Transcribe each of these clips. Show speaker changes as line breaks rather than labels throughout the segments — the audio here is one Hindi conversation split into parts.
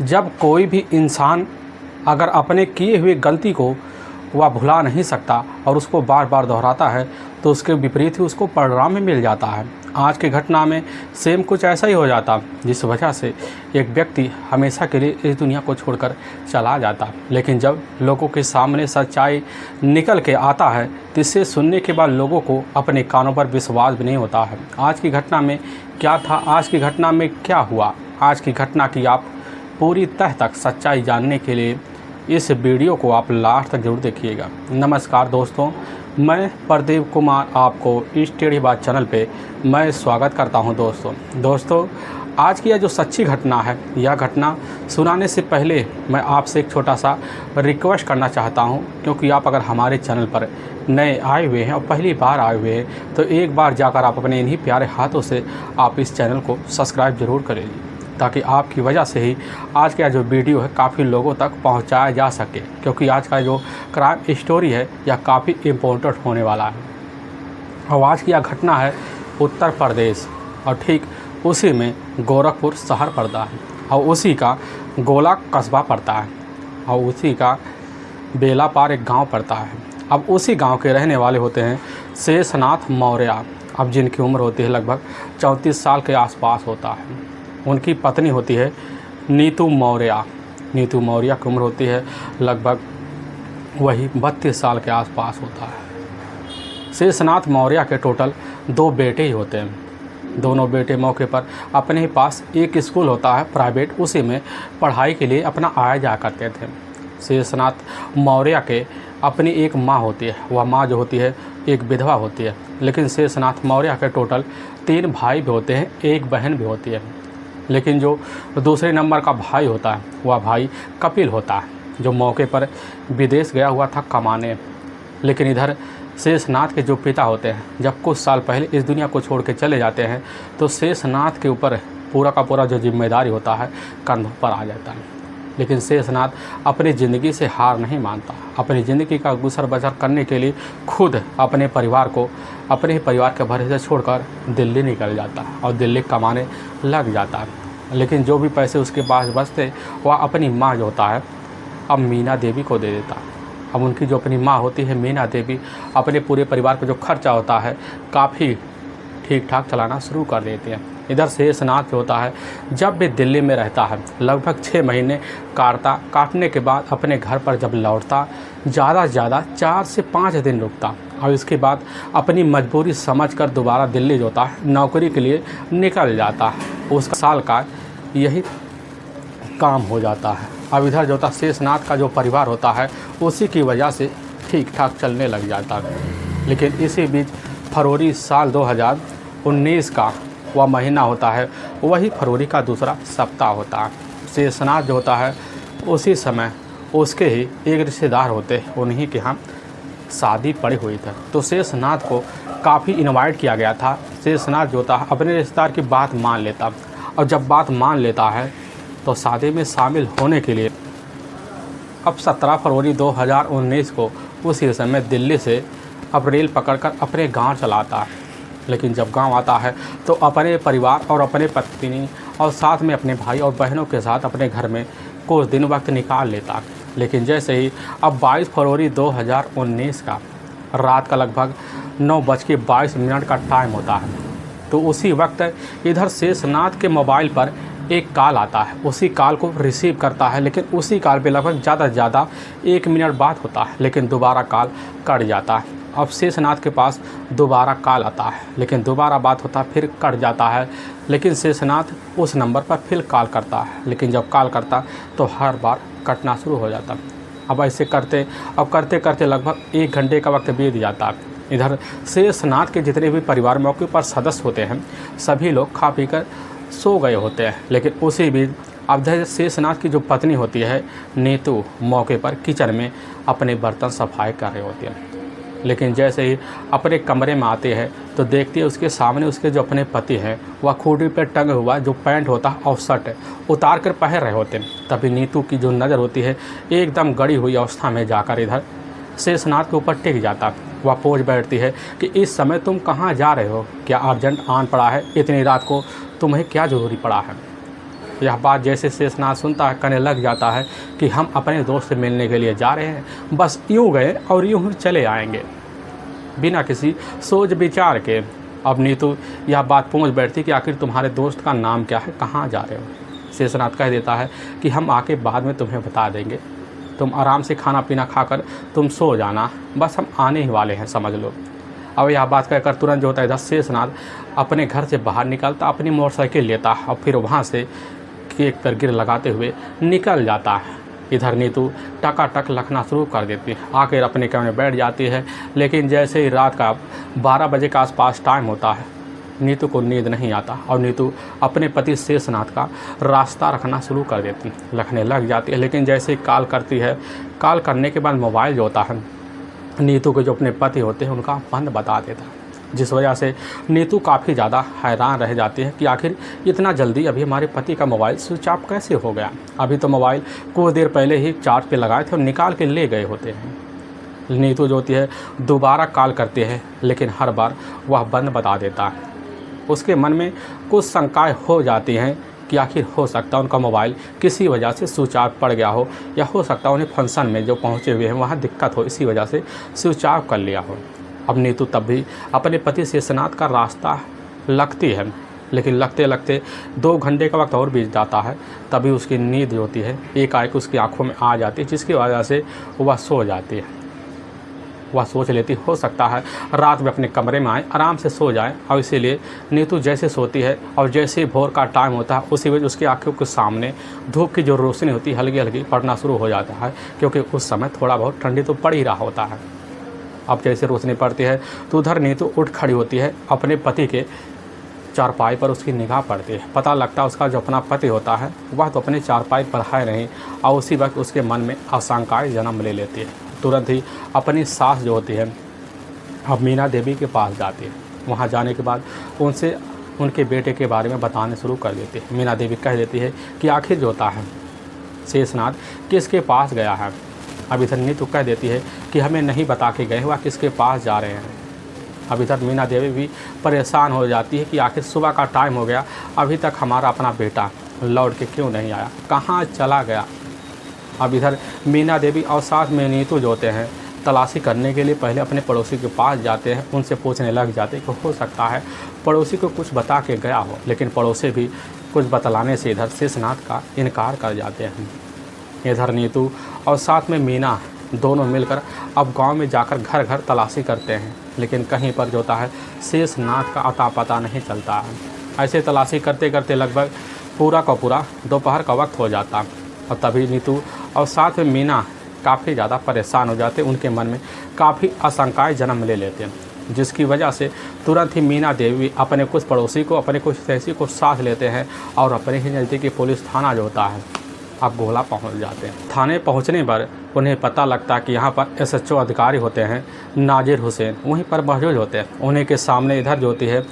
जब कोई भी इंसान अगर अपने किए हुए गलती को वह भुला नहीं सकता और उसको बार बार दोहराता है तो उसके विपरीत ही उसको परिणाम में मिल जाता है। आज की घटना में सेम कुछ ऐसा ही हो जाता, जिस वजह से एक व्यक्ति हमेशा के लिए इस दुनिया को छोड़कर चला जाता। लेकिन जब लोगों के सामने सच्चाई निकल के आता है तो इसे सुनने के बाद लोगों को अपने कानों पर विश्वास भी नहीं होता है। आज की घटना में क्या था, आज की घटना में क्या हुआ, आज की घटना की आप पूरी तह तक सच्चाई जानने के लिए इस वीडियो को आप लास्ट तक जरूर देखिएगा। नमस्कार दोस्तों, मैं प्रदीप कुमार आपको इस टेढ़ी बात चैनल पे मैं स्वागत करता हूं। दोस्तों आज की यह जो सच्ची घटना है, यह घटना सुनाने से पहले मैं आपसे एक छोटा सा रिक्वेस्ट करना चाहता हूं, क्योंकि आप अगर हमारे चैनल पर नए आए हुए हैं और पहली बार आए हुए हैं तो एक बार जाकर आप अपने इन्हीं प्यारे हाथों से आप इस चैनल को सब्सक्राइब ज़रूर करें, ताकि आपकी वजह से ही आज का जो वीडियो है काफ़ी लोगों तक पहुंचाया जा सके। क्योंकि आज का जो क्राइम स्टोरी है यह काफ़ी इम्पोर्टेंट होने वाला है। और आज की यह घटना है उत्तर प्रदेश, और ठीक उसी में गोरखपुर शहर पड़ता है और उसी का गोला कस्बा पड़ता है और उसी का बेलापार एक गांव पड़ता है। अब उसी गांव के रहने वाले होते हैं शेषनाथ मौर्य, अब जिनकी उम्र होती है लगभग 34 साल के आसपास होता है। उनकी पत्नी होती है नीतू मौर्य। नीतू मौर्य की उम्र होती है लगभग वही 32 साल के आसपास होता है। शेषनाथ मौर्य के टोटल 2 बेटे ही होते हैं। दोनों बेटे मौके पर अपने ही पास एक स्कूल होता है प्राइवेट, उसी में पढ़ाई के लिए अपना आया जा करते थे। शेषनाथ मौर्य के अपनी एक माँ होती है, वह माँ जो होती है एक विधवा होती है। लेकिन शेषनाथ मौर्य के टोटल 3 भाई भी होते हैं, एक बहन भी होती है। लेकिन जो दूसरे नंबर का भाई होता है वह भाई कपिल होता है, जो मौके पर विदेश गया हुआ था कमाने। लेकिन इधर शेषनाथ के जो पिता होते हैं जब कुछ साल पहले इस दुनिया को छोड़ के चले जाते हैं तो शेषनाथ के ऊपर पूरा का पूरा जो जिम्मेदारी होता है कंधों पर आ जाता है। लेकिन शेषनाथ अपनी ज़िंदगी से हार नहीं मानता। अपनी ज़िंदगी का गुजर बसर करने के लिए खुद अपने परिवार को अपने ही परिवार के भरोसे छोड़कर दिल्ली निकल जाता है और दिल्ली कमाने लग जाता है। लेकिन जो भी पैसे उसके पास बचते वह अपनी माँ जो होता है अब मीना देवी को दे देता। अब उनकी जो अपनी माँ होती है मीना देवी अपने पूरे परिवार का जो खर्चा होता है काफ़ी ठीक ठाक चलाना शुरू कर देते हैं। इधर शेषनाथ जो होता है जब भी दिल्ली में रहता है लगभग 6 महीने काटने के बाद अपने घर पर जब लौटता ज़्यादा से ज़्यादा 4 से 5 दिन रुकता और इसके बाद अपनी मजबूरी समझकर दोबारा दिल्ली जो होता है नौकरी के लिए निकल जाता है। उसका साल का यही काम हो जाता है। अब इधर जो होता शेषनाथ का जो परिवार होता है उसी की वजह से ठीक ठाक चलने लग जाता है। लेकिन इसी बीच फरवरी साल 2019 का वह महीना होता है, वही फरवरी का दूसरा सप्ताह होता है। शेषनाथ जो होता है उसी समय उसके ही एक रिश्तेदार होते उन्हीं के यहाँ शादी पड़ी हुई थी, तो शेषनाथ को काफ़ी इनवाइट किया गया था। शेषनाथ जो होता है अपने रिश्तेदार की बात मान लेता और जब बात मान लेता है तो शादी में शामिल होने के लिए अब 17 फरवरी 2019 को उसी समय दिल्ली से अब रेल पकड़कर अपने गांव चलाता है। लेकिन जब गांव आता है तो अपने परिवार और अपने पत्नी और साथ में अपने भाई और बहनों के साथ अपने घर में कुछ दिन वक्त निकाल लेता है। लेकिन जैसे ही अब 22 फरवरी 2019 का रात का लगभग 9:22 का टाइम होता है, तो उसी वक्त इधर शेषनाथ के मोबाइल पर एक कॉल आता है। उसी कॉल को रिसीव करता है, लेकिन उसी कॉल पे लगभग ज़्यादा से ज़्यादा 1 मिनट बात होता है, लेकिन दोबारा कॉल कट जाता है। अब शेषनाथ के पास दोबारा कॉल आता है, लेकिन दोबारा बात होता है, फिर कट जाता है। लेकिन शेषनाथ उस नंबर पर फिर कॉल करता है, लेकिन जब कॉल करता तो हर बार कटना शुरू हो जाता। अब ऐसे करते करते लगभग 1 घंटे का वक्त बीत जाता है। इधर शेषनाथ के जितने भी परिवार मौके पर सदस्य होते हैं सभी लोग खा पी कर सो गए होते हैं। लेकिन उसी बीच अब शेषनाथ की जो पत्नी होती है नीतू मौके पर किचन में अपने बर्तन सफाई कर रहे होते हैं। लेकिन जैसे ही अपने कमरे में आते हैं तो देखती है उसके सामने उसके जो अपने पति हैं वह खूंटी पर टंगे हुआ जो पैंट होता है और शर्ट उतार कर पहन रहे होते हैं। तभी नीतू की जो नज़र होती है एकदम गड़ी हुई अवस्था में जाकर इधर शेषनाथ के ऊपर टिक जाता। वह पूछ बैठती है कि इस समय तुम कहाँ जा रहे हो, क्या अर्जेंट आन पड़ा है, इतनी रात को तुम्हें क्या ज़रूरी पड़ा है। यह बात जैसे शेषनाग सुनता है कहने लग जाता है कि हम अपने दोस्त से मिलने के लिए जा रहे हैं, बस यूँ गए और यूँ ही चले आएंगे, बिना किसी सोच विचार के। अब नीतू यह बात पूछ बैठती कि आखिर तुम्हारे दोस्त का नाम क्या है, कहाँ जा रहे हो। शेषनाग कह देता है कि हम आके बाद में तुम्हें बता देंगे, तुम आराम से खाना पीना खाकर तुम सो जाना, बस हम आने ही वाले हैं, समझ लो। अब यह बात कहकर तुरंत जो होता है इधर शेषनाग अपने घर से बाहर निकलता, अपनी मोटरसाइकिल लेता और फिर वहाँ से केक पर गिर लगाते हुए निकल जाता है। इधर नीतू टकाटक लिखना शुरू कर देती है, आकर अपने कमरे में बैठ जाती है। लेकिन जैसे ही रात का 12 बजे के आसपास टाइम होता है, नीतू को नींद नहीं आता और नीतू अपने पति शेषनाग का रास्ता रखना शुरू कर देती, लिखने लग जाती है। लेकिन जैसे ही कॉल करती है, कॉल करने के बाद मोबाइल जो होता है नीतू के जो अपने पति होते हैं उनका बंद बता देता है, जिस वजह से नीतू काफ़ी ज़्यादा हैरान रह जाती है कि आखिर इतना जल्दी अभी हमारे पति का मोबाइल स्विच ऑफ कैसे हो गया। अभी तो मोबाइल कुछ देर पहले ही चार्ज पे लगाए थे और निकाल के ले गए होते हैं। नीतू जो होती है दोबारा कॉल करती है, लेकिन हर बार वह बंद बता देता है। उसके मन में कुछ शंकाएँ हो जाती हैं कि आखिर हो सकता है उनका मोबाइल किसी वजह से स्विच ऑफ पड़ गया हो, या हो सकता है उन्हें फंक्शन में जो पहुँचे हुए हैं वहाँ दिक्कत हो, इसी वजह से स्विच ऑफ कर लिया हो। अब नीतू तब भी अपने पति शेषनाग का रास्ता लगती है, लेकिन लगते लगते 2 घंटे का वक्त और बीत जाता है। तभी उसकी नींद जो होती है एकाएक उसकी आंखों में आ जाती है, जिसकी वजह से वह सो जाती है। वह सोच लेती हो सकता है रात में अपने कमरे में आए, आराम से सो जाए, और इसीलिए नीतू जैसे सोती है और जैसे भोर का टाइम होता है उसी वजह उसकी आंखों के सामने धूप की जो रोशनी होती है हल्की हल्की पड़ना शुरू हो जाता है, क्योंकि उस समय थोड़ा बहुत ठंडी तो पड़ ही रहा होता है। अब जैसे रोशनी पड़ती है तो उधर नीतू उठ खड़ी होती है, अपने पति के चारपाई पर उसकी निगाह पड़ती है। पता लगता है उसका जो अपना पति होता है वह तो अपने चारपाई पर है नहीं, और उसी वक्त उसके मन में आशंकाएं जन्म ले लेती है। तुरंत ही अपनी सास जो होती है अब मीना देवी के पास जाती है। वहाँ जाने के बाद उनसे उनके बेटे के बारे में बताने शुरू कर देती है। मीना देवी कह देती है कि आखिर जो होता है शेषनाग किसके पास गया है। अब इधर नीतू कह देती है कि हमें नहीं बता के गए, वह किसके पास जा रहे हैं। अब इधर मीना देवी भी परेशान हो जाती है कि आखिर सुबह का टाइम हो गया, अभी तक हमारा अपना बेटा लौट के क्यों नहीं आया, कहाँ चला गया। अब इधर मीना देवी और साथ में नीतू जो होते हैं तलाशी करने के लिए पहले अपने पड़ोसी के पास जाते हैं, उनसे पूछने लग जाते हैं कि हो सकता है पड़ोसी को कुछ बता के गया हो, लेकिन पड़ोसी भी कुछ बतलाने से इधर शेषनाग का इनकार कर जाते हैं। इधर नीतू और साथ में मीना दोनों मिलकर अब गांव में जाकर घर घर तलाशी करते हैं, लेकिन कहीं पर जो होता है शेषनाग का अता पता नहीं चलता है। ऐसे तलाशी करते करते लगभग पूरा का पूरा दोपहर का वक्त हो जाता, और तभी नीतू और साथ में मीना काफ़ी ज़्यादा परेशान हो जाते। उनके मन में काफ़ी आशंकाएं जन्म ले लेते हैं, जिसकी वजह से तुरंत ही मीना देवी अपने कुछ पड़ोसी को, अपने कुछ सहसी को साथ लेते हैं और अपने ही नज़दीकी पुलिस थाना जो होता है अब गोला पहुंच जाते हैं। थाने पहुंचने पर उन्हें पता लगता है कि यहाँ पर SHO अधिकारी होते हैं नाजिर हुसैन, वहीं पर मौजूद होते हैं। उन्हीं के सामने इधर जो होती है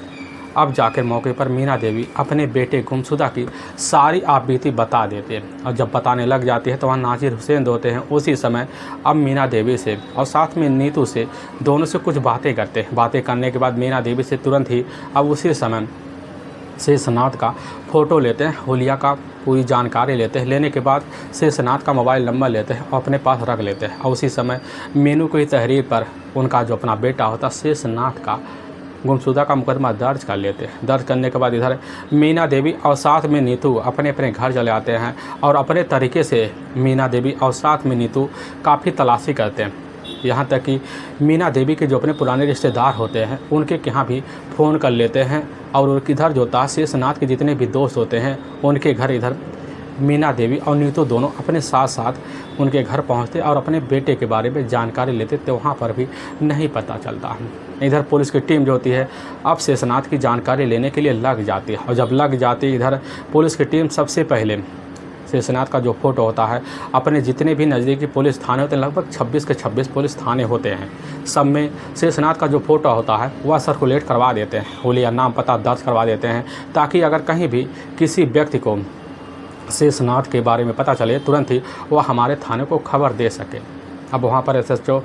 अब जाकर मौके पर मीना देवी अपने बेटे गुमशुदा की सारी आपबीती बता देते हैं, और जब बताने लग जाती है तो वहाँ नाजिर हुसैन होते हैं। उसी समय अब मीना देवी से और साथ में नीतू से दोनों से कुछ बातें करते हैं। बातें करने के बाद मीना देवी से तुरंत ही अब उसी समय शेषनाग का फ़ोटो लेते हैं, हुलिया का पूरी जानकारी लेते हैं। लेने के बाद शेषनाग का मोबाइल नंबर लेते हैं और अपने पास रख लेते हैं, और उसी समय मीनू की तहरीर पर उनका जो अपना बेटा होता शेषनाग का गुमशुदा का मुकदमा दर्ज कर लेते हैं। दर्ज करने के बाद इधर मीना देवी और साथ में नीतू अपने अपने घर चले आते हैं, और अपने तरीके से मीना देवी और साथ में नीतू काफ़ी तलाशी करते हैं। यहाँ तक कि मीना देवी के जो अपने पुराने रिश्तेदार होते हैं उनके यहाँ भी फ़ोन कर लेते हैं, और इधर जो होता है शेषनाग के जितने भी दोस्त होते हैं उनके घर इधर मीना देवी और नीतू दोनों अपने साथ साथ उनके घर पहुंचते और अपने बेटे के बारे में जानकारी लेते, तो वहाँ पर भी नहीं पता चलता। इधर पुलिस की टीम जो होती है अब शेषनाग की जानकारी लेने के लिए लग जाती है, और जब लग जाती है इधर पुलिस की टीम सबसे पहले शेषनाग का जो फ़ोटो होता है अपने जितने भी नज़दीकी पुलिस थाने होते हैं, लगभग 26 के 26 पुलिस थाने होते हैं, सब में शेषनाग का जो फ़ोटो होता है वह सर्कुलेट करवा देते हैं, हुलिया नाम पता दर्ज करवा देते हैं, ताकि अगर कहीं भी किसी व्यक्ति को शेषनाग के बारे में पता चले तुरंत ही वह हमारे थाने को खबर दे सके। अब वहाँ पर एसएचओ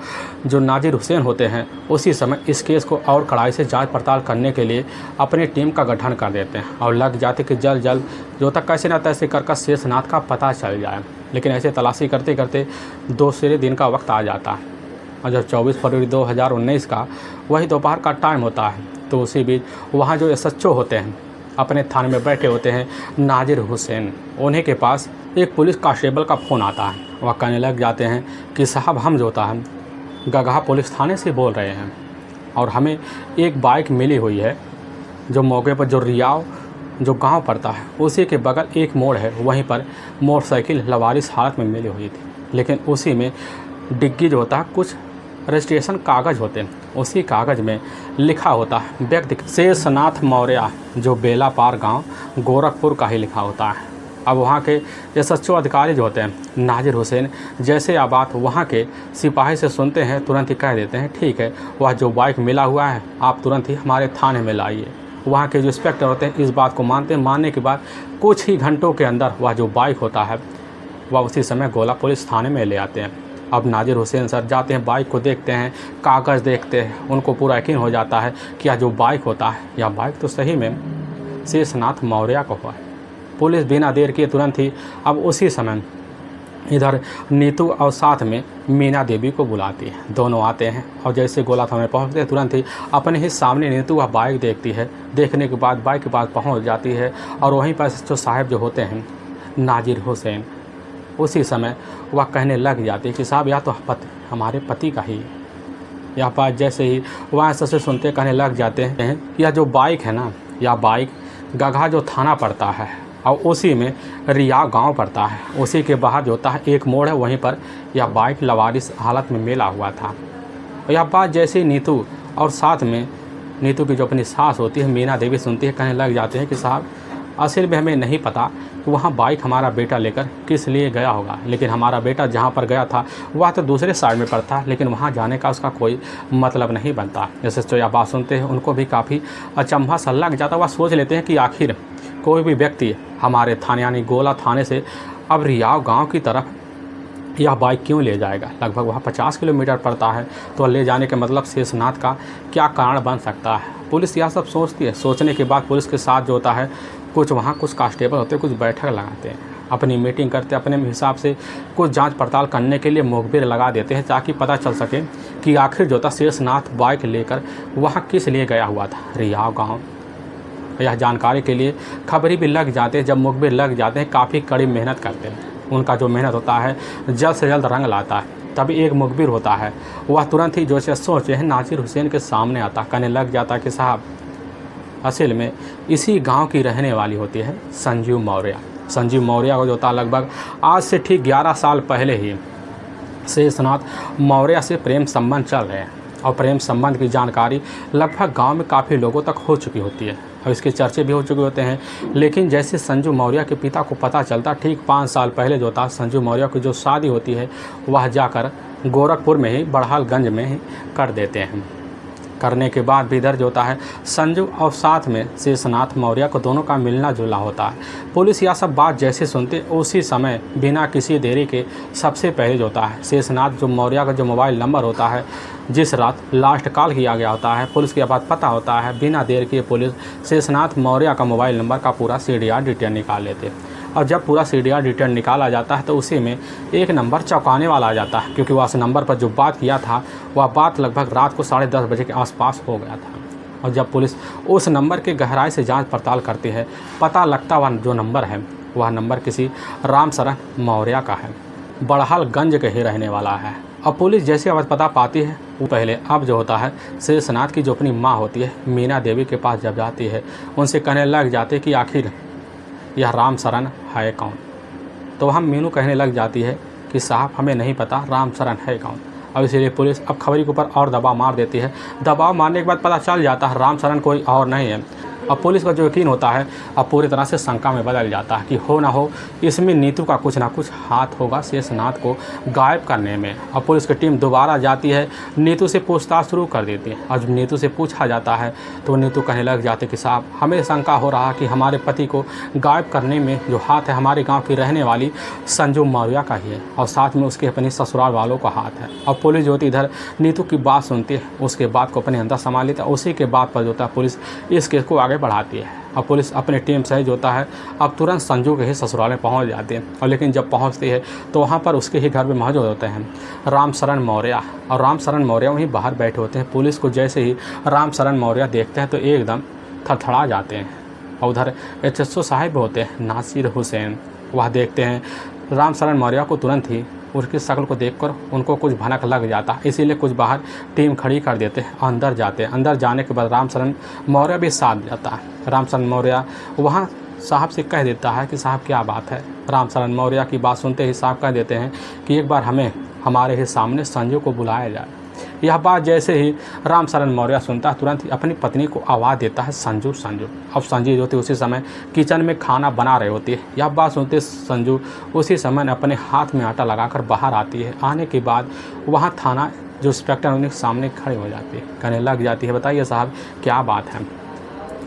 जो नाजिर हुसैन होते हैं उसी समय इस केस को और कड़ाई से जांच पड़ताल करने के लिए अपनी टीम का गठन कर देते हैं और लग जाते कि जल्द जल्द जो तक कैसे न तैसे कर शेषनाथ का पता चल जाए। लेकिन ऐसे तलाशी करते करते दूसरे दिन का वक्त आ जाता है और जब 24 फरवरी 2019 का वही दोपहर का टाइम होता है तो उसी बीच वहाँ जो एसएचओ होते हैं अपने थाने में बैठे होते हैं नाजिर हुसैन, उन्हीं के पास एक पुलिस कांस्टेबल का फ़ोन आता है। वह कहने लग जाते हैं कि साहब हम जो होता है गगहा पुलिस थाने से बोल रहे हैं और हमें एक बाइक मिली हुई है जो मौके पर जो रियाव जो गांव पड़ता है उसी के बगल एक मोड़ है, वहीं पर मोटरसाइकिल लवारिस हालत में मिली हुई थी। लेकिन उसी में डिग्गी जो होता है कुछ रजिस्ट्रेशन कागज़ होते हैं, उसी कागज़ में लिखा होता है व्यक्ति शेषनाथ मौर्य जो बेलापार गांव गोरखपुर का ही लिखा होता है। अब वहाँ के एसएचओ अधिकारी जो होते हैं नाजिर हुसैन जैसे आप बात वहाँ के सिपाही से सुनते हैं तुरंत ही कह देते हैं ठीक है, वह जो बाइक मिला हुआ है आप तुरंत ही हमारे थाने में लाइए। वहाँ के जो इंस्पेक्टर होते हैं इस बात को मानते हैं। मानने के बाद कुछ ही घंटों के अंदर वह जो बाइक होता है वह उसी समय गोला पुलिस थाने में ले आते हैं। अब नाजिर हुसैन सर जाते हैं, बाइक को देखते हैं, कागज़ देखते हैं, उनको पूरा यकीन हो जाता है कि यह जो बाइक होता है यह बाइक तो सही में शेषनाथ मौर्य का हुआ है। पुलिस बिना देर किए तुरंत ही अब उसी समय इधर नीतू और साथ में मीना देवी को बुलाती है। दोनों आते हैं और जैसे गोला थाने पहुँचते हैं तुरंत ही अपने ही सामने नीतू वह बाइक देखती है। देखने के बाद बाइक के पास पहुँच जाती है और वहीं पर जो साहब जो होते हैं नाजिर हुसैन उसी समय वह कहने लग जाती है कि साहब यह तो हमारे पति का ही है। यह बात जैसे ही वहाँ से सुनते कहने लग जाते हैं यह जो बाइक है ना यह बाइक गगहा जो थाना पड़ता है और उसी में रिया गांव पड़ता है, उसी के बाहर जो होता है एक मोड़ है, वहीं पर यह बाइक लवारिस हालत में मिला हुआ था। यह बात जैसे ही नीतू और साथ में नीतू की जो अपनी सास होती है मीना देवी सुनती है कहने लग जाते हैं कि साहब असल में हमें नहीं पता कि वहाँ बाइक हमारा बेटा लेकर किस लिए गया होगा, लेकिन हमारा बेटा जहाँ पर गया था वह तो दूसरे साइड में पड़ता है, लेकिन वहाँ जाने का उसका कोई मतलब नहीं बनता। जैसे तो यह बात सुनते हैं उनको भी काफ़ी अचंभा सा लग जाता। वह सोच लेते हैं कि आखिर कोई भी व्यक्ति हमारे थाने यानी गोला थाने से अब रियाव गाँव की तरफ यह बाइक क्यों ले जाएगा। लगभग वहाँ 50 किलोमीटर पड़ता है, तो ले जाने के मतलब शेषनाथ का क्या कारण बन सकता है। पुलिस यह सब सोचती है। सोचने के बाद पुलिस के साथ जो होता है कुछ वहाँ कुछ कांस्टेबल होते हैं, कुछ बैठक लगाते हैं, अपनी मीटिंग करते हैं, अपने हिसाब से कुछ जांच पड़ताल करने के लिए मुखबिर लगा देते हैं ताकि पता चल सके कि आखिर जो था शेषनाथ बाइक लेकर वहाँ किस लिए गया हुआ था रियाव गाँव। यह जानकारी के लिए खबरी भी लग जाते हैं। जब मुखबिर लग जाते हैं काफ़ी कड़ी मेहनत करते हैं, उनका जो मेहनत होता है जल्द से जल्द रंग लाता है। तभी एक मुखबिर होता है वह तुरंत ही जो से सोचे हैं नाजिर हुसैन के सामने आता, कहने लग जाता है कि साहब असल में इसी गांव की रहने वाली होती है संजीव मौर्य। संजीव मौर्य को जो था लगभग आज से ठीक 11 साल पहले ही शेषनाथ मौर्य से प्रेम संबंध चल रहे हैं और प्रेम संबंध की जानकारी लगभग गांव में काफ़ी लोगों तक हो चुकी होती है और इसके चर्चे भी हो चुके होते हैं। लेकिन जैसे संजू मौर्य के पिता को पता चलता ठीक 5 साल पहले जो था संजू मौर्य की जो शादी होती है वह जाकर गोरखपुर में ही बड़हालगंज में ही कर देते हैं। करने के बाद भी इधर जो होता है संजू और साथ में शेषनाथ मौर्य को दोनों का मिलना जुलना होता है। पुलिस यह सब बात जैसे सुनते उसी समय बिना किसी देरी के सबसे पहले जो होता है शेषनाथ जो मौर्य का जो मोबाइल नंबर होता है जिस रात लास्ट कॉल किया गया होता है पुलिस के बाद पता होता है। बिना देर के पुलिस शेषनाथ मौर्य का मोबाइल नंबर का पूरा CDR डिटेल निकाल लेते हैं और जब पूरा CDR डिटेल निकाला जाता है तो उसी में एक नंबर चौंकाने वाला आ जाता है, क्योंकि वह उस नंबर पर जो बात किया था वह बात लगभग रात को 10:30 बजे के आसपास हो गया था। और जब पुलिस उस नंबर के गहराई से जांच पड़ताल करती है पता लगता वह जो नंबर है वह नंबर किसी रामशरण मौर्य का है, बड़हालगंज के ही रहने वाला है। अब पुलिस जैसे अब पता पाती है वो पहले अब जो होता है शेषनाथ की जो अपनी माँ होती है मीना देवी के पास जब जाती है उनसे कहने लग जाते कि आखिर यह रामशरण है कौन। तो हम मीनू कहने लग जाती है कि साहब हमें नहीं पता रामशरण है कौन। अब इसीलिए पुलिस अब खबरी के ऊपर और दबाव मार देती है। दबाव मारने के बाद पता चल जाता है रामशरण कोई और नहीं है अब पुलिस का जो यकीन होता है अब पूरी तरह से शंका में बदल जाता है कि हो ना हो इसमें नीतू का कुछ ना कुछ हाथ होगा शेषनाथ को गायब करने में। अब पुलिस की टीम दोबारा जाती है, नीतू से पूछताछ शुरू कर देती है। और जब नीतू से पूछा जाता है तो नीतू कहने लग जाते कि साहब हमें शंका हो रहा कि हमारे पति को गायब करने में जो हाथ है हमारे गाँव की रहने वाली संजू मौर्य का ही है और साथ में उसके अपने ससुराल वालों का हाथ है। अब पुलिस जो होती इधर नीतू की बात सुनती है, उसके बाद को अपने अंदर संभाल लेता है। उसी के बाद पर जो होता है पुलिस इस केस को आगे बढ़ाती है। अब पुलिस अपने टीम से जो होता है अब तुरंत संजू के ही ससुराल में पहुंच जाती है। और लेकिन जब पहुंचती है तो वहां पर उसके ही घर में मौजूद होते हैं रामशरण मौर्य। और रामशरण मौर्य वहीं बाहर बैठे होते हैं। पुलिस को जैसे ही रामशरण मौर्य देखते हैं तो एकदम थरथरा जाते हैं। और उधर HSO साहिब होते हैं नासिर हुसैन, वह देखते हैं रामशरण मौर्य को। तुरंत ही उसकी शक्ल को देखकर उनको कुछ भनक लग जाता है, इसीलिए कुछ बाहर टीम खड़ी कर देते हैं, अंदर जाते हैं। अंदर जाने के बाद रामशरण मौर्य भी साथ जाता है। रामशरण मौर्य वहाँ साहब से कह देता है कि साहब क्या बात है। रामशरण मौर्य की बात सुनते ही साहब कह देते हैं कि एक बार हमें हमारे ही सामने संजू को बुलाया जाए। यह बात जैसे ही रामशरण मौर्य सुनता है तुरंत ही अपनी पत्नी को आवाज़ देता है संजू संजू। अब संजू जो थी उसी समय किचन में खाना बना रही होती है। यह बात सुनते संजू उसी समय अपने हाथ में आटा लगाकर बाहर आती है। आने के बाद वहाँ थाना जो इंस्पेक्टर उनके सामने खड़े हो जाती है, कहने लग जाती है बताइए साहब क्या बात है।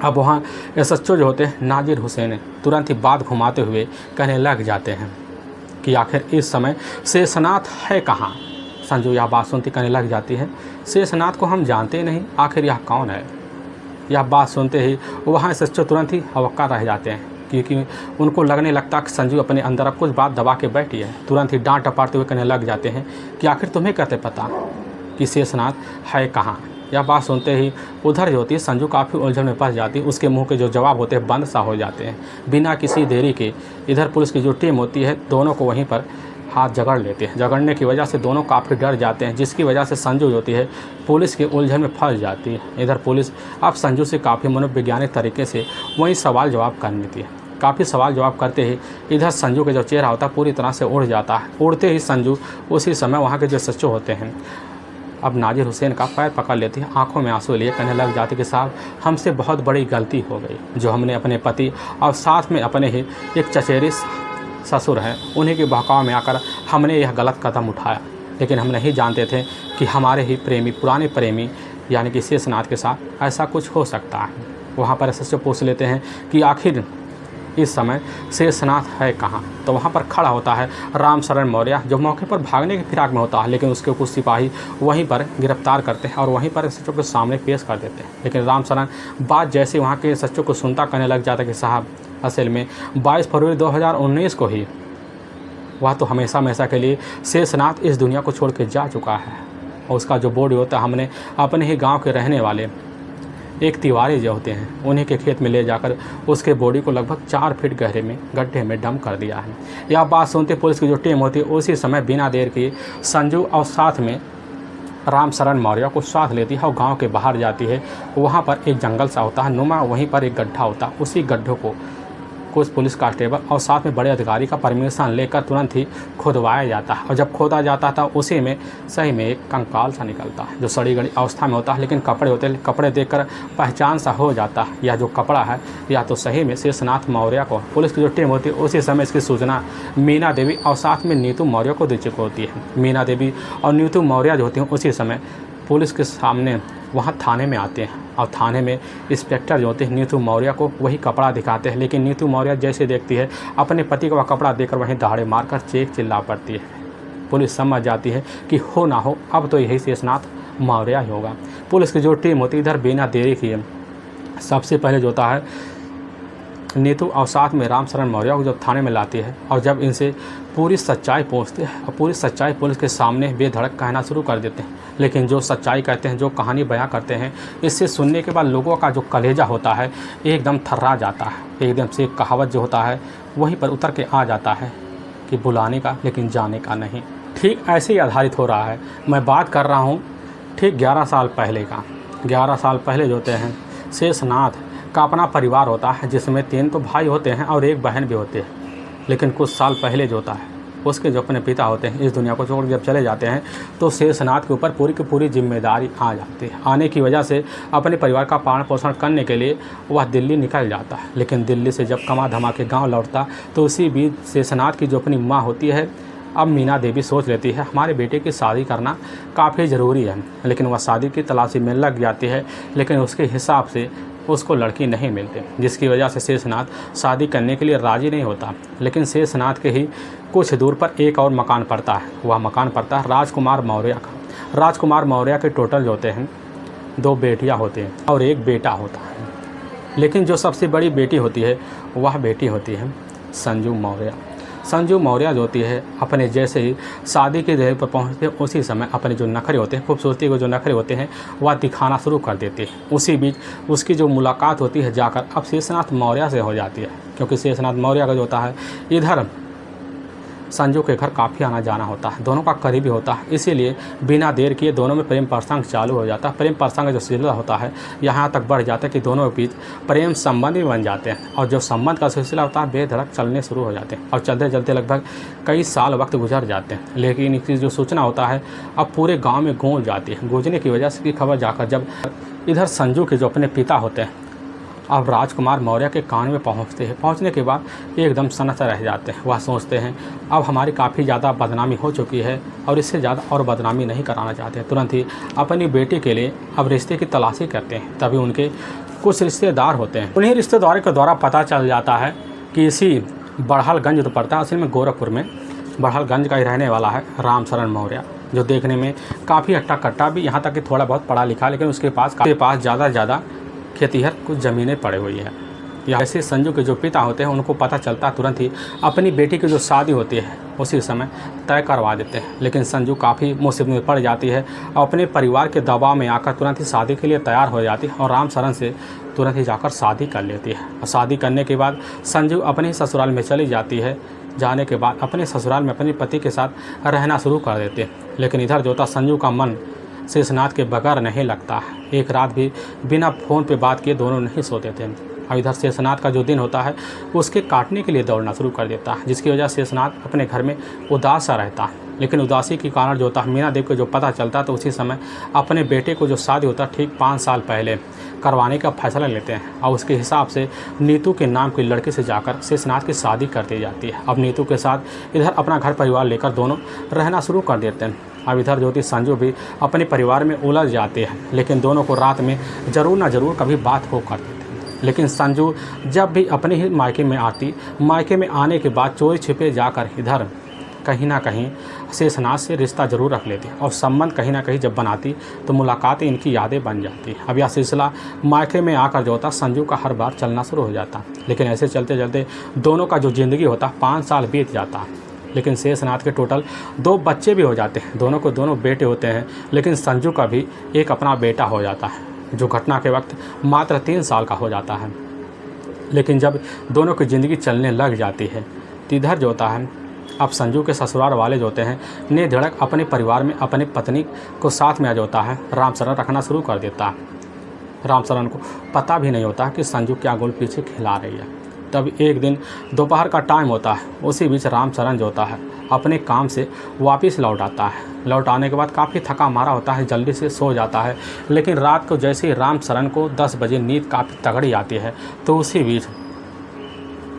अब वहाँ SHO जो होते हैं नाजिर हुसैन तुरंत ही बात घुमाते हुए कहने लग जाते हैं कि आखिर इस समय शेषनाथ है कहाँ। संजू यह बात सुनती कहने लग जाती है शेषनाथ को हम जानते नहीं, आखिर यह कौन है। यह बात सुनते ही वहाँ SHO तुरंत ही हवक्का रह जाते हैं, क्योंकि उनको लगने लगता कि संजू अपने अंदर अब कुछ बात दबा के बैठी है। तुरंत ही डांट टपारते हुए कहने लग जाते हैं कि आखिर तुम्हें कैसे पता कि शेषनाथ है कहाँ। यह बात सुनते ही उधर जो होती है संजू काफ़ी उलझन में फंस जाती है। उसके मुंह के जो जवाब होते हैं बंद सा हो जाते हैं। बिना किसी देरी के इधर पुलिस की जो टीम होती है दोनों को वहीं पर हाथ जकड़ लेते हैं। जकड़ने की वजह से दोनों काफ़ी डर जाते हैं, जिसकी वजह से संजू जो होती है पुलिस के उलझन में फंस जाती है। इधर पुलिस अब संजू से काफ़ी मनोवैज्ञानिक तरीके से वहीं सवाल जवाब कर लेती है। काफ़ी सवाल जवाब करते ही इधर संजू का जो चेहरा होता है पूरी तरह से उड़ जाता है। उड़ते ही संजू उसी समय वहाँ के जो SHO होते हैं अब नाजिर हुसैन का पैर पकड़ लेती है, आंखों में आंसू लिए कहने लग जाती कि साहब हमसे बहुत बड़ी गलती हो गई, जो हमने अपने पति और साथ में अपने ही एक चचेरे ससुर हैं उन्हीं के बहकाव में आकर हमने यह गलत कदम उठाया। लेकिन हम नहीं जानते थे कि हमारे ही प्रेमी पुराने प्रेमी यानी कि शेषनाथ के साथ ऐसा कुछ हो सकता है। वहाँ पर SHO पूछ लेते हैं कि आखिर इस समय शेषनाथ है कहाँ। तो वहाँ पर खड़ा होता है रामशरण मौर्य, जो मौके पर भागने की फिराक में होता है, लेकिन उसके कुछ सिपाही वहीं पर गिरफ्तार करते हैं और वहीं पर SHO के सामने पेश कर देते हैं। लेकिन रामशरण बात जैसे वहाँ के SHO को सुनता कहने लग जाता है कि साहब असल में 22 फरवरी 2019 को ही वह तो हमेशा हमेशा के लिए शेषनाथ इस दुनिया को छोड़ के जा चुका है। और उसका जो बॉडी होता है हमने अपने ही गाँव के रहने वाले एक तिवारी जो होते हैं उन्हीं के खेत में ले जाकर उसके बॉडी को लगभग 4 फीट गहरे में गड्ढे में डंप कर दिया है। यह बात सुनते पुलिस की जो टीम होती है उसी समय बिना देर के संजू और साथ में रामशरण मौर्य को साथ लेती है और गांव के बाहर जाती है। वहां पर एक जंगल सा होता है नुमा, वहीं पर एक गड्ढा होता है। उसी गड्ढों को कुछ पुलिस कांस्टेबल और साथ में बड़े अधिकारी का परमिशन लेकर तुरंत ही खोदवाया जाता है। और जब खोदा जाता था उसी में सही में एक कंकाल सा निकलता है जो सड़ी गड़ी अवस्था में होता है, लेकिन कपड़े होते हैं। कपड़े देखकर पहचान सा हो जाता है यह जो कपड़ा है या तो सही में शेषनाथ मौर्य को। पुलिस की जो टीम होती है उसी समय इसकी सूचना मीना देवी और साथ में नीतू मौर्य को दे चुकी होती है। मीना देवी और नीतू मौर्य जो होती हैं उसी समय पुलिस के सामने वहाँ थाने में आते हैं और थाने में इंस्पेक्टर जो होते हैं नीतू मौर्य को वही कपड़ा दिखाते हैं। लेकिन नीतू मौर्य जैसे देखती है अपने पति को वह कपड़ा देकर वहीं दहाड़े मारकर चीख चिल्ला पड़ती है। पुलिस समझ जाती है कि हो ना हो अब तो यही शेषनाथ मौर्य ही होगा। पुलिस की जो टीम होती है इधर बिना देरी किए सबसे पहले जो होता है नीतू और साथ में रामशरण मौर्य को जब थाने में लाती है और जब इनसे पूरी सच्चाई पूछते हैं और पूरी सच्चाई पुलिस के सामने बेधड़क कहना शुरू कर देते हैं। लेकिन जो सच्चाई कहते हैं, जो कहानी बयां करते हैं, इससे सुनने के बाद लोगों का जो कलेजा होता है एकदम थर्रा जाता है। एकदम से एक कहावत जो होता है वहीं पर उतर के आ जाता है कि बुलाने का लेकिन जाने का नहीं। ठीक ऐसे ही आधारित हो रहा है। मैं बात कर रहा हूँ ठीक 11 साल पहले का। 11 साल पहले जो होते हैं शेषनाथ का अपना परिवार होता है जिसमें 3 तो भाई होते हैं और एक बहन भी होती है। लेकिन कुछ साल पहले जो होता है उसके जो अपने पिता होते हैं इस दुनिया को छोड़ जब चले जाते हैं तो शेषनाग के ऊपर पूरी की पूरी जिम्मेदारी आ जाती है। आने की वजह से अपने परिवार का पालन पोषण करने के लिए वह दिल्ली निकल जाता है। लेकिन दिल्ली से जब कमा धमा के गाँव लौटता तो उसी बीच शेषनाग की जो अपनी माँ होती है अब मीना देवी सोच लेती है हमारे बेटे की शादी करना काफ़ी ज़रूरी है। लेकिन वह शादी की तलाशी में लग जाती है, लेकिन उसके हिसाब से उसको लड़की नहीं मिलती, जिसकी वजह से शेषनाग शादी करने के लिए राज़ी नहीं होता। लेकिन शेषनाग के ही कुछ दूर पर एक और मकान पड़ता है। वह मकान पड़ता है राजकुमार मौर्य का। राजकुमार मौर्य के टोटल जो होते हैं 2 बेटियाँ होती हैं और 1 बेटा होता है। लेकिन जो सबसे बड़ी बेटी होती है वह बेटी होती है संजू मौर्य। संजू मौर्य जो होती है अपने जैसे ही शादी के जगह पर पहुंचते हैं उसी समय अपने जो नखरे होते हैं, खूबसूरती के जो नखरे होते हैं वह दिखाना शुरू कर देती है। उसी बीच उसकी जो मुलाकात होती है जाकर अब शेषनाग मौर्य से हो जाती है, क्योंकि शेषनाग मौर्य का जो होता है इधर संजू के घर काफ़ी आना जाना होता है, दोनों का करीबी होता है। इसीलिए बिना देर किए दोनों में प्रेम प्रसंग चालू हो जाता है। प्रेम प्रसंग जो सिलसिला होता है यहाँ तक बढ़ जाता है कि दोनों के बीच प्रेम संबंध भी बन जाते हैं, और जो संबंध का सिलसिला होता है बेधड़क चलने शुरू हो जाते हैं। और चलते चलते लगभग कई साल वक्त गुजर जाते हैं। लेकिन इसकी जो सूचना होता है अब पूरे गाँव में गूंज जाती है। गूंजने की वजह से की खबर जाकर जब इधर संजू के जो अपने पिता होते हैं अब राजकुमार मौर्य के कान में पहुंचते हैं। पहुंचने के बाद एकदम सनक रह जाते हैं। वह सोचते हैं अब हमारी काफ़ी ज़्यादा बदनामी हो चुकी है और इससे ज़्यादा और बदनामी नहीं कराना चाहते। तुरंत ही अपनी बेटी के लिए अब रिश्ते की तलाशी करते हैं। तभी उनके कुछ रिश्तेदार होते हैं। उन्हीं रिश्तेदारों के द्वारा पता चल जाता है कि इसी बड़हलगंज जो पड़ता है असल में गोरखपुर में बड़हलगंज का ही रहने वाला है रामशरण मौर्य, जो देखने में काफ़ी हट्टा कट्टा भी, यहाँ तक कि थोड़ा बहुत पढ़ा लिखा, लेकिन उसके पास ज़्यादा खेतीहर कुछ ज़मीनें पड़ी हुई है। या ऐसे संजू के जो पिता होते हैं उनको पता चलता तुरंत ही अपनी बेटी की जो शादी होती है उसी समय तय करवा देते हैं। लेकिन संजू काफ़ी मुसीबत में पड़ जाती है और अपने परिवार के दबाव में आकर तुरंत ही शादी के लिए तैयार हो जाती है और रामशरण से तुरंत ही जाकर शादी कर लेती है। और शादी करने के बाद संजू अपने ससुराल में चली जाती है। जाने के बाद अपने ससुराल में अपने पति के साथ रहना शुरू कर देते हैं। लेकिन इधर जो था संजू का मन शेषनाग के बगैर नहीं लगता है। एक रात भी बिना फ़ोन पे बात किए दोनों नहीं सोते थे। और इधर शेषनाग का जो दिन होता है उसके काटने के लिए दौड़ना शुरू कर देता है, जिसकी वजह से शेषनाग अपने घर में उदास सा रहता है। लेकिन उदासी के कारण जो होता है मीना देवी को जो पता चलता है तो उसी समय अपने बेटे को जो शादी होता है ठीक 5 साल पहले करवाने का फैसला लेते हैं। और उसके हिसाब से नीतू के नाम की लड़की से जाकर शेषनाग की शादी कर दी जाती है। अब नीतू के साथ इधर अपना घर परिवार लेकर दोनों रहना शुरू कर देते हैं। अब इधर जो थी संजू भी अपने परिवार में उलझ जाते हैं, लेकिन दोनों को रात में ज़रूर ना ज़रूर कभी बात हो कर देते हैं। लेकिन संजू जब भी अपने ही मायके में आती, मायके में आने के बाद चोरी छिपे जाकर इधर कहीं ना कहीं शेषनाग से रिश्ता ज़रूर रख लेती और संबंध कहीं ना कहीं जब बनाती तो मुलाकातें इनकी यादें बन जाती। अब यह सिलसिला मायके में आकर जो होता संजू का हर बार चलना शुरू हो जाता। लेकिन ऐसे चलते चलते दोनों का जो ज़िंदगी होता 5 साल बीत जाता। लेकिन शेषनाग के टोटल 2 बच्चे भी हो जाते हैं। दोनों को दोनों बेटे होते हैं, लेकिन संजू का भी एक अपना बेटा हो जाता है जो घटना के वक्त मात्र 3 साल का हो जाता है। लेकिन जब दोनों की ज़िंदगी चलने लग जाती है तो इधर जो होता है अब संजू के ससुराल वाले जो होते हैं ने धड़क अपने परिवार में अपनी पत्नी को साथ में आ होता है रामशरण रखना शुरू कर देता है। रामशरण को पता भी नहीं होता कि संजू क्या गोल पीछे खिला रही है। तब एक दिन दोपहर का टाइम होता है, उसी बीच रामशरण जो होता है अपने काम से वापस लौट आता है। लौट आने के बाद काफ़ी थका मारा होता है, जल्दी से सो जाता है। लेकिन रात को जैसे ही रामशरण को 10 बजे नींद काफ़ी तगड़ी आती है तो उसी बीच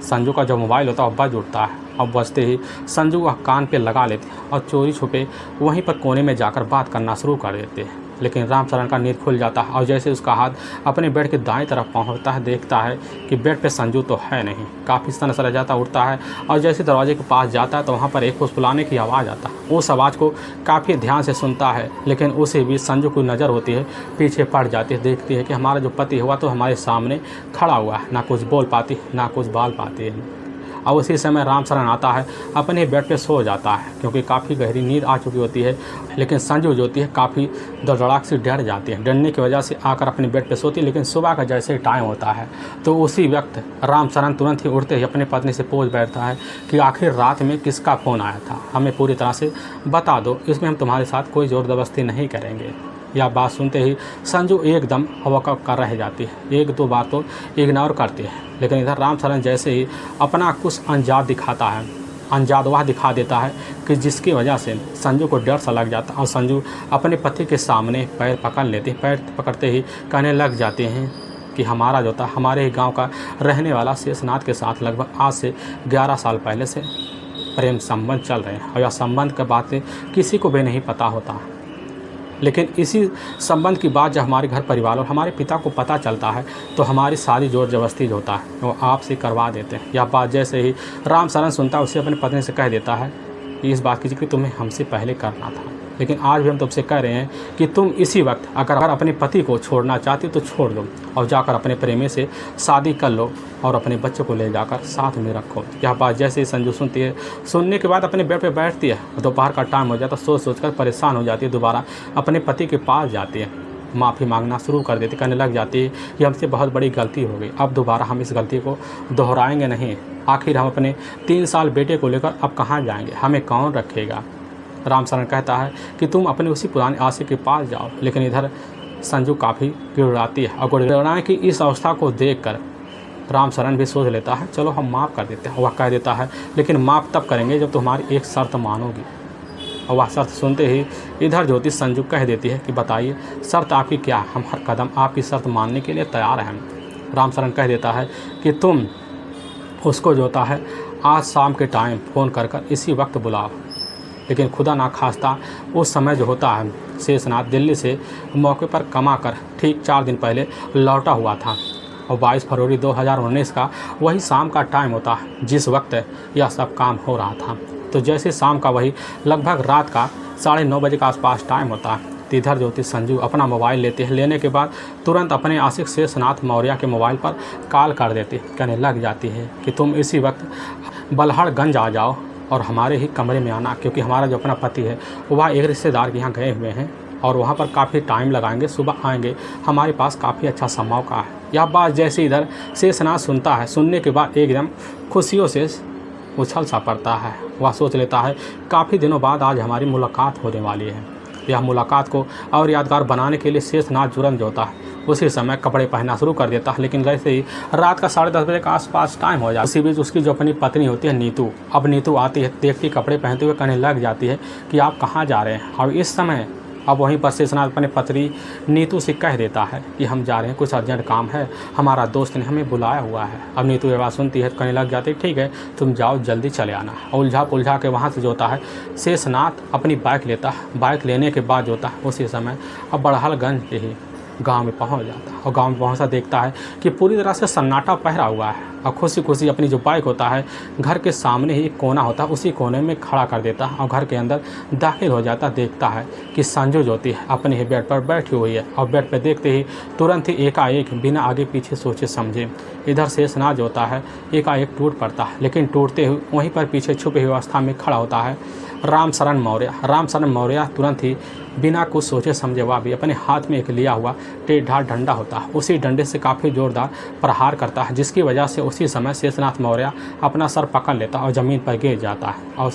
संजू का जो मोबाइल होता है वह बज उठता है। अब बजते ही संजू वह कान पे लगा लेते हैं और चोरी छुपे वहीं पर कोने में जाकर बात करना शुरू कर देते हैं। लेकिन रामशरण का नींद खुल जाता है और जैसे उसका हाथ अपने बेड के दाएं तरफ पहुंचता है देखता है कि बेड पे संजू तो है नहीं। काफ़ी सन सर जाता उठता है और जैसे दरवाजे के पास जाता है तो वहाँ पर एक फुसफुलाने की आवाज़ आता है। उस आवाज़ को काफ़ी ध्यान से सुनता है, लेकिन उसे भी संजू को नज़र होती है, पीछे पड़ जाती है, देखती है कि हमारा जो पति हुआ तो हमारे सामने खड़ा हुआ है, ना कुछ बोल पाती ना कुछ बाल पाती है। और उसी समय रामशरण आता है, अपने बेड पे सो जाता है क्योंकि काफ़ी गहरी नींद आ चुकी होती है। लेकिन संजू जो होती है काफ़ी दड़दड़ाक से डर जाती है। डरने की वजह से आकर अपने बेड पे सोती है। लेकिन सुबह का जैसे ही टाइम होता है तो उसी वक्त रामशरण तुरंत ही उठते ही अपनी पत्नी से पूछ बैठता है कि आखिर रात में किसका फ़ोन आया था, हमें पूरी तरह से बता दो, इसमें हम तुम्हारे साथ कोई ज़ोर ज़बरदस्ती नहीं करेंगे। यह बात सुनते ही संजू एकदम हवकअप कर रह जाती है। 1-2 बार तो इग्नोर करती है। लेकिन इधर रामशरण जैसे ही अपना कुछ अंजाम दिखाता है अंजादवाह दिखा देता है कि जिसकी वजह से संजू को डर सा लग जाता और संजू अपने पति के सामने पैर पकड़ लेते, पैर पकड़ते ही कहने लग जाते हैं कि हमारा जो था हमारे ही गांव का रहने वाला शेषनाथ के साथ लगभग आज से 11 साल पहले से प्रेम संबंध चल रहे हैं और यह संबंध की बातें किसी को भी नहीं पता होता। लेकिन इसी संबंध की बात जब हमारे घर परिवार और हमारे पिता को पता चलता है तो हमारी सारी जोर जबरदस्ती जो होता है वो आपसे करवा देते हैं। यह बात जैसे ही रामशरण सुनता है उसे अपनी पत्नी से कह देता है कि इस बात की जिक्र तुम्हें हमसे पहले करना था, लेकिन आज भी हम तुमसे कह रहे हैं कि तुम इसी वक्त अगर अपने पति को छोड़ना चाहती हो तो छोड़ दो और जाकर अपने प्रेमी से शादी कर लो और अपने बच्चों को ले जाकर साथ में रखो। यह बात जैसे ही संजू सुनती है, सुनने के बाद अपने बेड पे बैठती है। दोपहर का टाइम हो जाता, सोच सोच कर परेशान हो जाती है। दोबारा अपने पति के पास जाती है, माफ़ी मांगना शुरू कर देती, कहने लग जाती है कि हमसे बहुत बड़ी गलती हो गई, अब दोबारा हम इस गलती को दोहराएंगे नहीं। आखिर हम अपने 3 साल बेटे को लेकर अब कहाँ जाएंगे, हमें कौन रखेगा। रामशरण कहता है कि तुम अपने उसी पुराने आशिक के पास जाओ, लेकिन इधर संजू काफ़ी गिड़गिड़ाती है और गिड़गिड़ाने की इस अवस्था को देखकर रामशरण भी सोच लेता है चलो हम माफ़ कर देते हैं। वह कह देता है लेकिन माफ़ तब करेंगे जब तुम्हारी एक शर्त मानोगी। और वह शर्त सुनते ही इधर ज्योति संजू कह देती है कि बताइए शर्त आपकी क्या है, हम हर कदम आपकी शर्त मानने के लिए तैयार हैं। रामशरण कह देता है कि तुम उसको जोता है आज शाम के टाइम फ़ोन कर इसी वक्त बुलाओ। लेकिन खुदा ना खास्ता उस समय जो होता है शेषनाथ दिल्ली से मौके पर कमा कर ठीक 4 दिन पहले लौटा हुआ था और 22 फरवरी 2019 का वही शाम का टाइम होता है जिस वक्त यह सब काम हो रहा था। तो जैसे शाम का वही लगभग रात का 9:30 बजे के आसपास टाइम होता है, इधर ज्योति संजू अपना मोबाइल लेते हैं। लेने के बाद तुरंत अपने आशिक शेषनाथ मौर्य के मोबाइल पर कॉल कर देती, कहने लग जाती है कि तुम इसी वक्त बल्हाड़गंज आ जाओ और हमारे ही कमरे में आना, क्योंकि हमारा जो अपना पति है वह एक रिश्तेदार के यहाँ गए हुए हैं और वहाँ पर काफ़ी टाइम लगाएंगे, सुबह आएंगे, हमारे पास काफ़ी अच्छा समय का है। यह बात जैसे इधर शेषनाथ सुनता है, सुनने के बाद एकदम खुशियों से उछल सा पड़ता है। वह सोच लेता है काफ़ी दिनों बाद आज हमारी मुलाकात होने वाली है। यह मुलाकात को और यादगार बनाने के लिए शेषनाथ तुरंत जो होता है उसी समय कपड़े पहनना शुरू कर देता है। लेकिन जैसे ही रात का 10:30 बजे के आसपास टाइम हो जाता है, उसी बीच उसकी जो अपनी पत्नी होती है नीतू, अब नीतू आती है, देखती कपड़े पहनते हुए कहने लग जाती है कि आप कहाँ जा रहे हैं। और इस समय अब वहीं पर शेषनाथ अपने पत्नी नीतू से कह देता है कि हम जा रहे हैं, कुछ अर्जेंट काम है, हमारा दोस्त ने हमें बुलाया हुआ है। अब नीतू ये बात सुनती है, कहने लग जाती है ठीक है तुम जाओ जल्दी चले आना। और उलझा के वहाँ से जो होता है शेषनाथ अपनी बाइक लेता है। बाइक लेने के बाद जो होता है उसी समय अब बड़हलगंज के ही गांव में पहुंच जाता है और गांव में पहुंचता देखता है कि पूरी तरह से सन्नाटा पहरा हुआ है और खुशी खुशी अपनी जो बाइक होता है घर के सामने ही एक कोना होता है उसी कोने में खड़ा कर देता है और घर के अंदर दाखिल हो जाता। देखता है कि संजू ज्योति अपने ही बेड पर बैठी हुई है और बेड पर देखते ही तुरंत ही एकाएक बिना आगे पीछे सोचे समझे इधर शेषनाथ जो होता है एकाएक टूट पड़ता है। लेकिन टूटते हुए वहीं पर पीछे छुपी हुई अवस्था में खड़ा होता है रामशरण मौर्य तुरंत ही बिना कुछ सोचे समझे वह भी अपने हाथ में एक लिया हुआ टेढ़ा डंडा होता है, उसी डंडे से काफ़ी जोरदार प्रहार करता है, जिसकी वजह से उसी समय शेषनाथ मौर्य अपना सर पकड़ लेता है और ज़मीन पर गिर जाता है।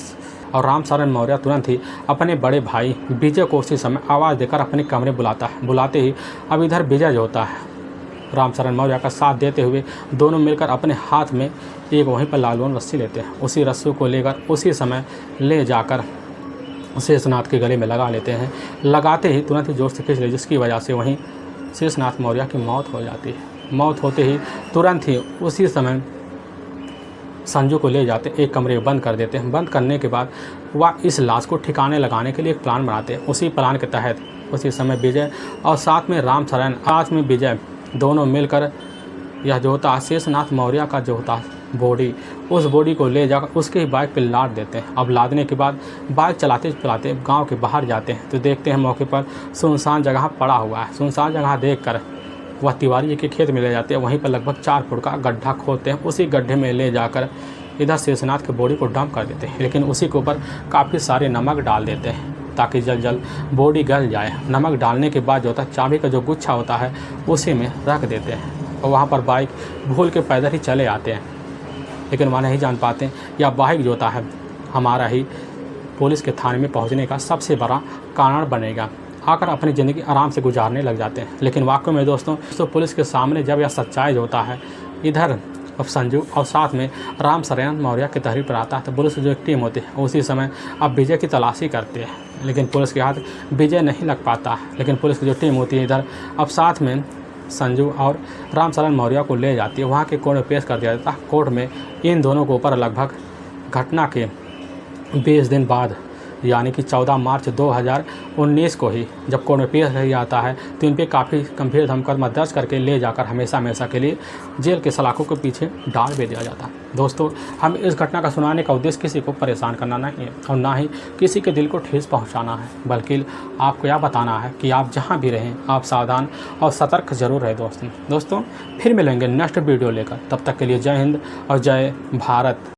और रामशरण मौर्य तुरंत ही अपने बड़े भाई विजय को उसी समय आवाज़ देकर अपने कमरे बुलाता है। बुलाते ही अब इधर विजय जो होता है रामशरण मौर्य का साथ देते हुए दोनों मिलकर अपने हाथ में एक वहीं पर लालवन रस्सी लेते हैं। उसी रस्सी को लेकर उसी समय ले जाकर शेषनाथ के गले में लगा लेते हैं। लगाते ही तुरंत ही जोर से खींच ले, जिसकी वजह से वहीं शेषनाथ मौर्य की मौत हो जाती है। मौत होते ही तुरंत ही उसी समय संजू को ले जाते एक कमरे में बंद कर देते हैं। बंद करने के बाद वह इस लाश को ठिकाने लगाने के लिए एक प्लान बनाते हैं। उसी प्लान के तहत उसी समय विजय और साथ में रामशरण साथ में विजय दोनों मिलकर यह जो होता है शेषनाथ मौर्य का जो होता है बॉडी, उस बॉडी को ले जाकर उसके ही बाइक पे लाद देते हैं। अब लादने के बाद बाइक चलाते चलाते गांव के बाहर जाते हैं तो देखते हैं मौके पर सुनसान जगह पड़ा हुआ है। सुनसान जगह देखकर वह तिवारी के खेत में ले जाते हैं। वहीं पर लगभग 4 फुट का गड्ढा खोदते हैं। उसी गड्ढे में ले जाकर इधर शेषनाथ के बॉडी को डंप कर देते हैं, लेकिन उसी के ऊपर काफ़ी सारे नमक डाल देते हैं ताकि जल्द जल्द बॉडी गल जाए। नमक डालने के बाद जो होता है चाबी का जो गुच्छा होता है उसी में रख देते हैं और वहाँ पर बाइक भूल के पैदल ही चले आते हैं। लेकिन वह नहीं जान पाते यह बाइक जो होता है हमारा ही पुलिस के थाने में पहुंचने का सबसे बड़ा कारण बनेगा। आकर अपनी ज़िंदगी आराम से गुजारने लग जाते हैं। लेकिन वाकई में दोस्तों पुलिस के सामने जब यह सच्चाई जो होता है इधर अब संजू और साथ में राम शरण मौर्य की तहरीर पर आता है तो पुलिस की जो एक टीम होती है उसी समय अब विजय की तलाशी करती है, लेकिन पुलिस के हाथ विजय नहीं लग पाता। लेकिन पुलिस की जो टीम होती है इधर अब साथ में संजू और राम शरण मौर्य को ले जाती है, वहाँ के कोर्ट में पेश कर दिया जाता है। कोर्ट में इन दोनों के ऊपर लगभग घटना के 20 दिन बाद यानी कि 14 मार्च 2019 को ही जब कोर्ट में पेश किया जाता है तो इन पर काफ़ी गंभीर मुकदमा दर्ज करके ले जाकर हमेशा के लिए जेल के सलाखों के पीछे डाल भी दिया जाता है। दोस्तों, हम इस घटना का सुनाने का उद्देश्य किसी को परेशान करना नहीं है और ना ही किसी के दिल को ठेस पहुंचाना है, बल्कि आपको यह बताना है कि आप जहां भी रहें आप सावधान और सतर्क जरूर रहें। दोस्तों फिर मिलेंगे नेक्स्ट वीडियो लेकर, तब तक के लिए जय हिंद और जय भारत।